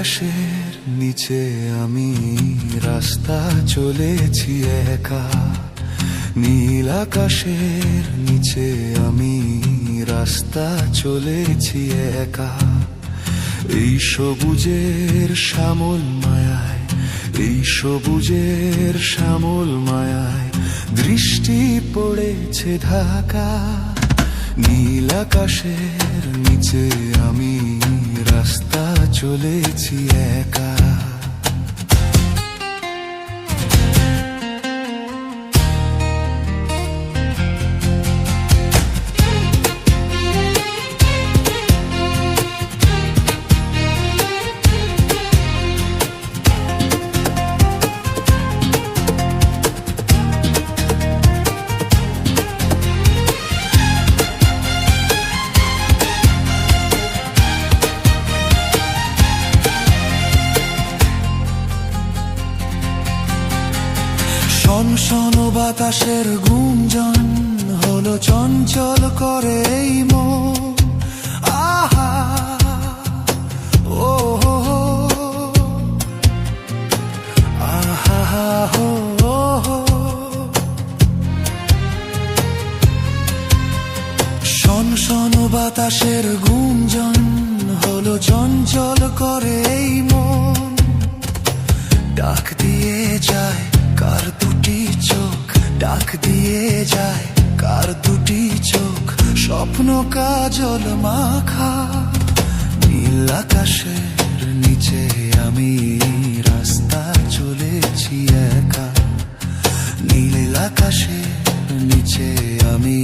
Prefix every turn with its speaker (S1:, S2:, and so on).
S1: আকাশের নিচে আমি রাস্তা চলেছি একা, নীল আকাশের নিচে আমি রাস্তা চলেছি একা। এই সবুজের শ্যামল মায়ায়, এই সবুজের শ্যামল মায়ায় দৃষ্টি পড়েছে ঢাকা। নীল আকাশের নিচে আমি রাস্তা চলেছি একা। শন বাতাসের গুঞ্জন হলো চঞ্চল করে এই মন। আহা ও আহা হো, শন বাতাসের গুঞ্জন হলো চঞ্চল করে এই মন। ডাক দিয়ে যায় কার দুটি চোখ, ডাক দিয়ে যায় কার দুটি চোখ, স্বপ্ন কাজল মাখা। নীল আকাশের নিচে আমি রাস্তা চলেছি একা, নীল আকাশের নিচে আমি